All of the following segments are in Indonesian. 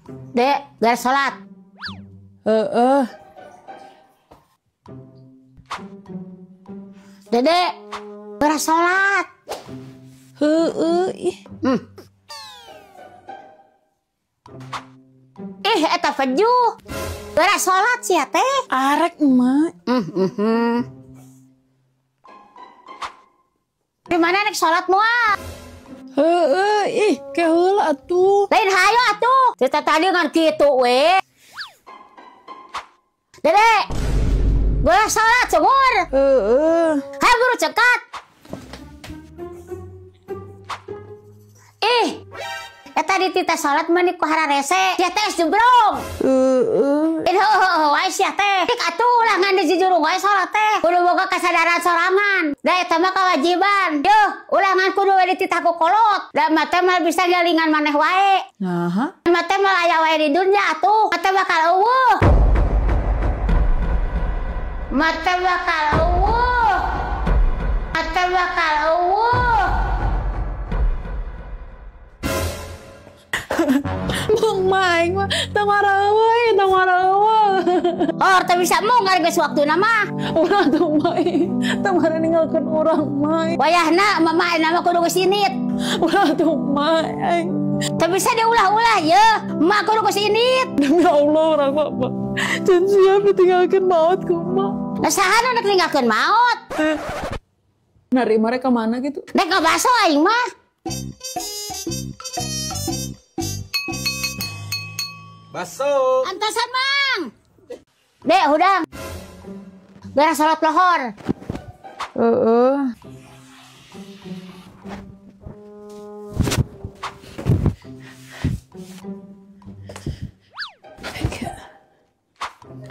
Dek, beres sholat. Dede, beres sholat. Eta Feju. Beres sholat sih ya teh. Arek emak. Gimana nek sholat mua? Keheula atuh. Lain hayo atuh. Kita tadi ngan kitu we. Dede, beres sholat sumur. Hayo buru cekat. Eta di tita sholat meni ku hararese. Sia teh jumbrong. Wae sia teh. Dik atuh lah ngan di jujurung wae sholat teh. Kudu boga kasadaran sorangan. Da eta mah kewajiban. Yuh, ulangan kudu we di tita ku kolot. Da mah teh mah bisa galingan maneh wae. Naha? Mah teh mah aya wae di dunya atuh. Mah teh bakal eueuh. Mah teh bakal eueuh. Mah teh bakal eueuh. Mang maing mah tong maraeuy. Oh, teu bisa mungar geus waktuna mah. Ulah tuh maing. Tong mara ninggalkeun urang maing. Wayahna mama nama kudu gesinit. Ulah tuh maing. Teu bisa diulah-ulah ye. Mak kudu gesinit. Demi Allah urang mah. Can siap ditinggalkeun maot ku mah. Nah saha nu ninggalkeun maot? Nari mereka mana gitu? Nek ngabaso aing mah. Baso. Antasan Mang. Dek, hudang. Beres sholat lohor.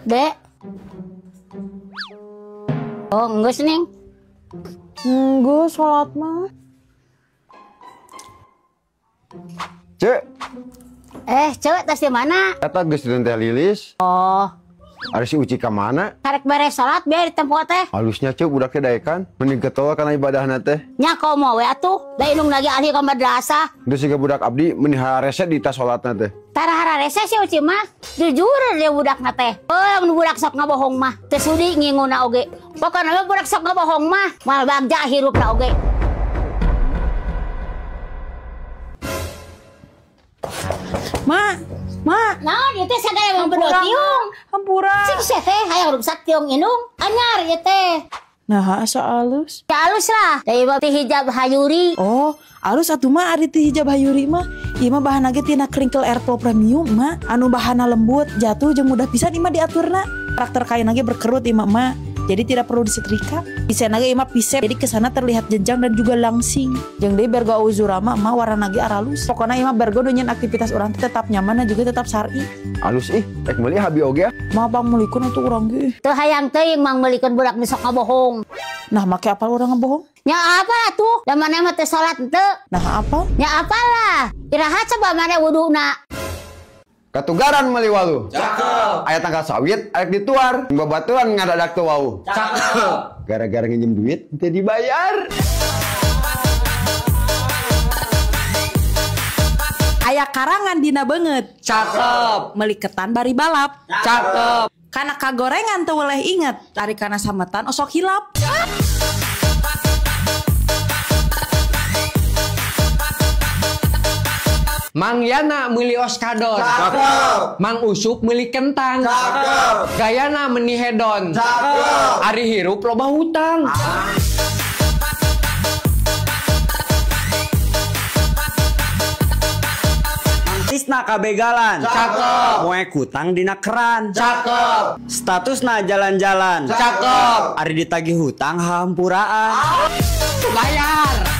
Dek. Oh, geus ning. Gue sholat mah. Cek, Cewek tas di mana? kata geus teh Lilis. Oh, Ari si Uci ka mana? karek beres sholat biar di tempat teh. Halusnya cek budak teh daekan, mending ketoa kana ibadahna teh. Nya komo we atuh. Da indung lagi ahli ka madrasah. Geus siga budak abdi mending hararese di tas salatna teh. Tara hararese sih Uci mah. Jujur dia budakna teh. Mun budak sok ngabohong mah. Teu sudi nginguna oge. Pokona mah budak sok ngabohong mah. Mal bagja hirupna oge. Mak. Naon ieu teh sagaya mah bener tiung. Hampura. Cik sia teh hayang rusak tiung indung. Anyar ieu teh. Nah, asa alus. Ya alus lah. Dari ti hijab hayuri. Oh, alus atuh mah ari ti hijab hayuri mah. Ieu mah bahan ge tina Crinkle Airflow Premium mah. Anu bahanna lembut, jatuh jeung mudah pisan imah diaturna. Karakter kain ge berkerut imah mah. Jadi tidak perlu disetrika. Desain ge imah pisep. Jadi kesana terlihat jenjang dan juga langsing. Jeung deui bergo uzurama mah warna ge aralus. Pokona imah bergo nyen aktivitas urang tetap nyaman dan juga tetap syar'i. Alus rek meuli habi oge. Mah bang mulikeun atuh urang ge. Teu hayang teuing mang meulikeun budak nu sok ngabohong. Nah, make apal urang ngebohong? Nya apa atuh? Da maneh mah teu salat teu. Nah, apa? Nya apalah. Iraha coba maneh wuduna. Katugaran meuli walu. Cakep. Aya tanggal sawit arek dituar. Babaturan ngadadak teu wau. Cakep. Gara-gara nginjem duit teu dibayar. Aya karangan dina beungeut. Cakep. Meliketan bari balap. Cakep. Kana kagorengan teu weleh inget. Ari kana sametan osok hilap. Mang Yana meuli oskadon. Cakep. Mang Usup meuli kentang. Cakep. Gayana meuni hedon. Cakep. Ari hirup loba hutang. Tisna kabegalan. Cakep. Moe kutang dina keran. Cakep. Statusna jalan-jalan. Cakep. Ari ditagih hutang hampuraan. Bayar.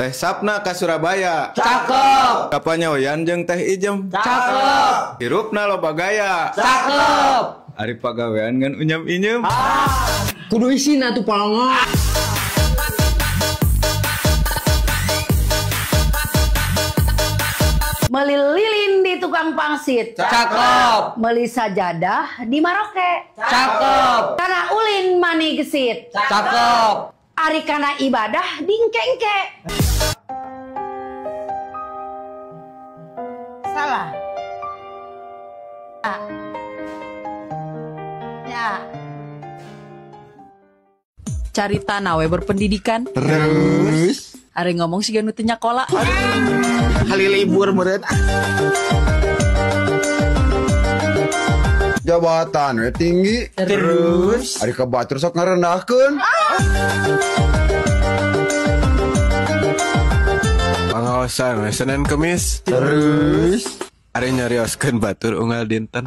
Teh Sapna ka Surabaya. Cakep. Kapanya Oyan jeung Teh Ijem. Cakep. Hirupna loba gaya. Cakep. Ari pagawean ngan unyam-inyem. Kudu isina tuh polongo. Meuli lilin di tukang pangsit. Cakep. Meuli sajadah di Maroke. Cakep. Kana ulin mani gesit. Cakep. Ari kana ibadah dingkengke. Salah. Ya. Carita nawe berpendidikan. Terus Ari ngomong si ganu teu nyakola. kali libur meureun. Jabatan we tinggi. Terus Ari ka batur sok ngarendahkeun. Pangaosan we Senin Kemis. terus Ari nyarioskeun batur unggal dinten.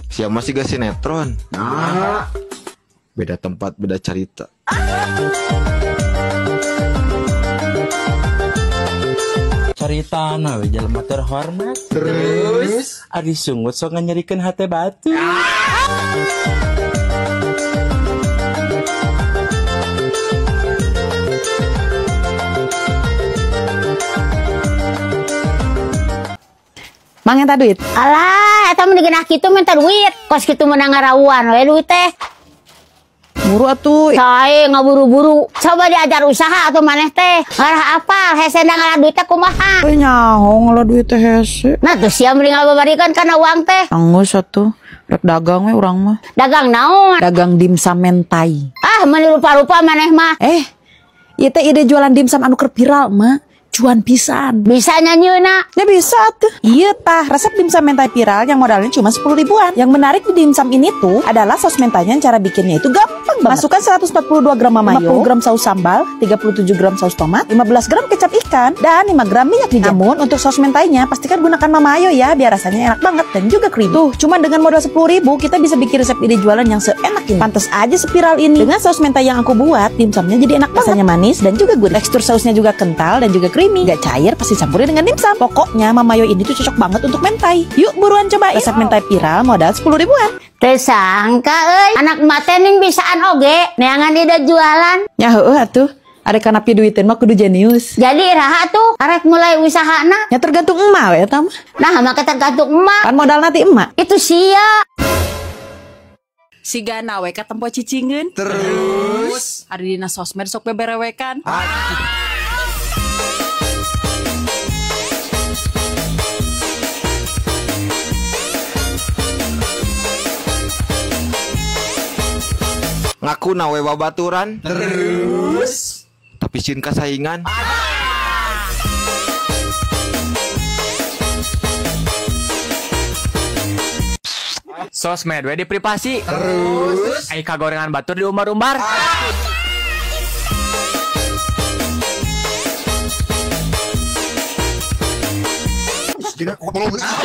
Siapa masih gak sinetron? nah Beda tempat, beda cerita. Carita we jelema terhormat. terus Ari sungut sok nganyerikeun hate batu. Mang eta duit. Alah, eta mendingan kitu minta duit. Kos kitu menang ngarawan we duit teh. Buru atuh. Sae ngaburu-buru. Coba diajar usaha atau maneh teh. Ngarah apal hese ngarah duit teh kumaha. Teu nyaho ngalah duit teh hese. Nah tuh sia mending ngababarikeun kana uang teh. Anggus atuh. Rek dagang we urang mah. Dagang naon? Dagang dimsum mentai. Ah, meni rupa-rupa maneh mah. Ieu teh ide jualan dimsum anu keur viral mah. Cuan pisan. Bisa nyanyeuna. Ya bisa tuh. Iya tah, resep dimsum mentai viral yang modalnya cuma 10 ribuan. Yang menarik di dimsum ini tuh adalah saus mentainya, cara bikinnya itu gampang banget. Masukkan 142 gram mayo, 50 gram saus sambal, 37 gram saus tomat, 15 gram kecap ikan, dan 5 gram minyak wijen. Namun untuk saus mentainya pastikan gunakan mayo ya, biar rasanya enak banget dan juga creamy. Tuh, cuma dengan modal 10 ribu kita bisa bikin resep ide jualan yang seenak ini. Pantes aja sepiral ini. Dengan saus mentai yang aku buat, dimsumnya jadi enak banget. Rasanya manis dan juga gurih. Tekstur sausnya juga kental dan juga creamy. Gak cair pasti campurin dengan dimsum. Pokoknya mamayo ini tuh cocok banget untuk mentai. Yuk buruan cobain. Resep mentai viral modal 10 ribuan. Tersangka euy, anak mate ning bisaan oge neangan ide jualan. Ya heueuh atuh. Ada kanapi duitin mah kudu jenius. Jadi raha tuh arek mulai usahana. Ya tergantung emak we eta mah. Nah, maka tergantung emak. Kan modal nanti emak. Itu sia. Siga nawe katempo cicingeun. terus Ari dina sosmed sok beberewekan. Ngaku nawe babaturan, terus tapi sin kasaingan. Sosmed we di privasi. Terus ai kagorengan batur di umbar-umbar.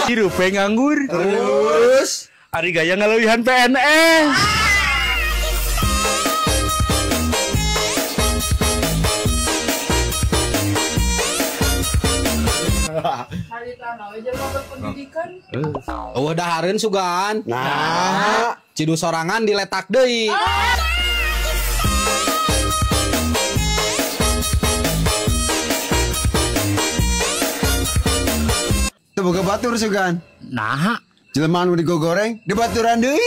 Hirupe nganggur. terus Ari gaya ngalewihan PNS. eueuh dahareun sugan. Nah cidu sorangan diletak deui. Teu boga batur sugan. Nah, Jelema anu digogoreng di baturan deui.